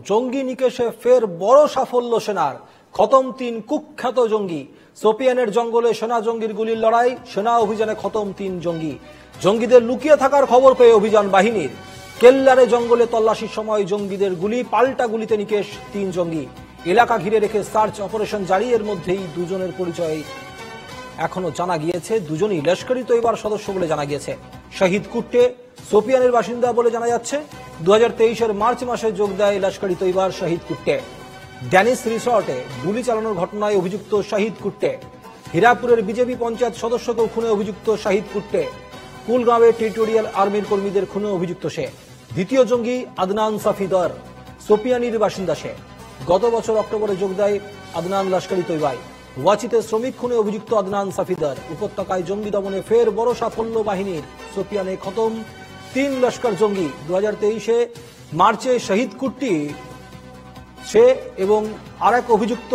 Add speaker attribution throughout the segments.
Speaker 1: জঙ্গি নিকেশে ফের বড় সাফল্য সেনার, খতম ৩ কুখ্যাত জঙ্গি। সোপিয়ানের জঙ্গলে সেনা জঙ্গির গুলির লড়াই, সেনা অভিযানে খতম ৩ জঙ্গি। জঙ্গিদের লুকিয়ে থাকার খবর পেয়ে অভিযান বাহিনীর। কেল্লারে জঙ্গলে তল্লাশির সময় জঙ্গিদের গুলি, পাল্টা গুলিতে নিকেশ ৩ জঙ্গি। এলাকা ঘিরে রেখে সার্চ অপারেশন জারি। এর মধ্যেই দুজনের পরিচয় এখনো জানা গিয়েছে, দুজনই লস্কর ই তৈবার সদস্য বলে জানা গিয়েছে। শহীদ কুট্টে সোপিয়ানের বাসিন্দা বলে জানা যাচ্ছে। 2023-এর মার্চ মাসে যোগ দেয় লস্কর ই তৈবার শহীদ কুট্টে। ড্যানিস রিসর্টে গুলি চালানোর ঘটনায় অভিযুক্ত শহীদ কুট্টে। হীরাপুরের বিজেপি পঞ্চায়েত সদস্যকেও খুনে অভিযুক্ত শহীদ কুট্টে। কুলগাঁওয়ে টেরিটোরিয়াল আর্মির কর্মীদের খুনে অভিযুক্ত সে। দ্বিতীয় জঙ্গি আদনান সাফিদার, সোপিয়ানির বাসিন্দা সে। গত বছর অক্টোবরে যোগ দেয় আদনান লস্কর ই তৈবায়। ওয়াচিতে শ্রমিক খুনে অভিযুক্ত আদনান সাফিদার। উপত্যকায় জঙ্গি দমনে ফের বড় সাফল্য বাহিনীর। সোপিয়ানে খতম ৩ লস্কর জঙ্গি। 2023-এ মার্চে শহীদ কুট্টি সে এবং আরেক অভিযুক্ত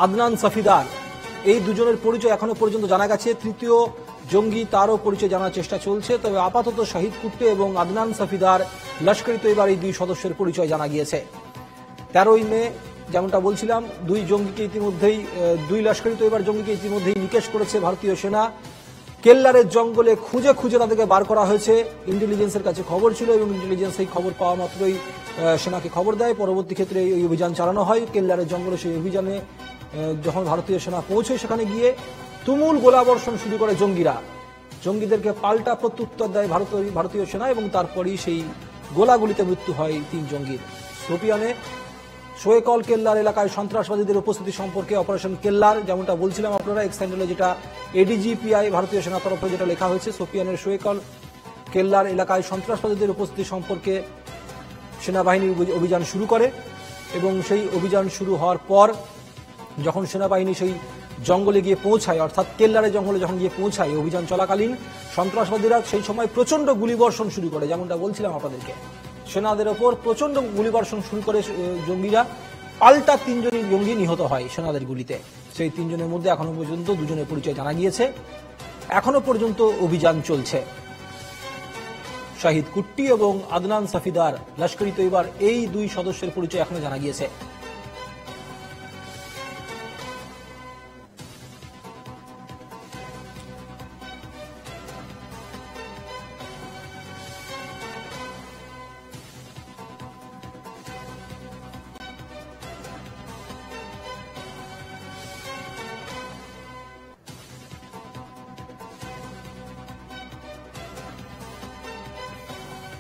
Speaker 1: আদনান সাফিদার, এই দুজনের পরিচয় এখনো পর্যন্ত জানা গেছে। তৃতীয় জঙ্গি, তারও পরিচয় জানার চেষ্টা চলছে। তবে আপাতত শহীদ কুট্টে এবং আদনান সাফিদার, লস্কর ই তৈবার এই 2 সদস্যের পরিচয় জানা গিয়েছে। 13ই মে যেমনটা বলছিলাম, 2 জঙ্গিকে ইতিমধ্যেই, 2 লস্কর ই তৈবার জঙ্গিকে ইতিমধ্যেই নিকেশ করেছে ভারতীয় সেনা। কেল্লারের জঙ্গলে খুঁজে খুঁজে তাদেরকে বার করা হয়েছে। ইন্টেলিজেন্সের কাছে খবর ছিল এবং ইন্টেলিজেন্স এই খবর পাওয়া মাত্রই সেনাকে খবর দেয়। পরবর্তী ক্ষেত্রে এই অভিযান চালানো হয়। কেল্লারের জঙ্গলে সেই অভিযানে যখন ভারতীয় সেনা পৌঁছে, সেখানে গিয়ে তুমুল গোলাবর্ষণ শুরু করে জঙ্গিরা। জঙ্গিদেরকে পাল্টা প্রত্যুত্তর দেয় ভারতীয় সেনা এবং তারপরই সেই গোলাগুলিতে মৃত্যু হয় 3 জঙ্গির। সোপিয়ানে সোয়েকল কেল্লার এলাকায় সন্ত্রাসবাদীদের উপস্থিতি সম্পর্কে অপারেশন কেল্লার, যেমনটা বলছিলাম আপনারা, এক্স হ্যান্ডেলে যেটা এডিজিপিআই ভারতীয় সেনা তরফে যেটা লেখা হয়েছে, সোপিয়ানের সোয়েকল কেল্লার এলাকায় সন্ত্রাসবাদীদের উপস্থিতি সম্পর্কে সেনাবাহিনী অভিযান শুরু করে এবং সেই অভিযান শুরু হওয়ার পর যখন সেনাবাহিনী সেই জঙ্গলে গিয়ে পৌঁছায়, অর্থাৎ কেল্লারের জঙ্গলে যখন গিয়ে পৌঁছায়, অভিযান চলাকালীন সন্ত্রাসবাদীরা সেই সময় প্রচন্ড গুলিবর্ষণ শুরু করে। যেমনটা বলছিলাম আপনাদেরকে, সেনাদের ওপর প্রচন্ড গুলিবর্ষণ শুরু করে জঙ্গিরা। পাল্টা 3 জঙ্গি নিহত হয় সেনাদের গুলিতে। সেই 3 জনের মধ্যে এখনো পর্যন্ত 2 জনের পরিচয় জানা গিয়েছে। এখনো পর্যন্ত অভিযান চলছে। শহীদ কুট্টি এবং আদনান সাফিদার, লস্কর ই তৈবার এই 2 সদস্যের পরিচয় এখনো জানা গিয়েছে।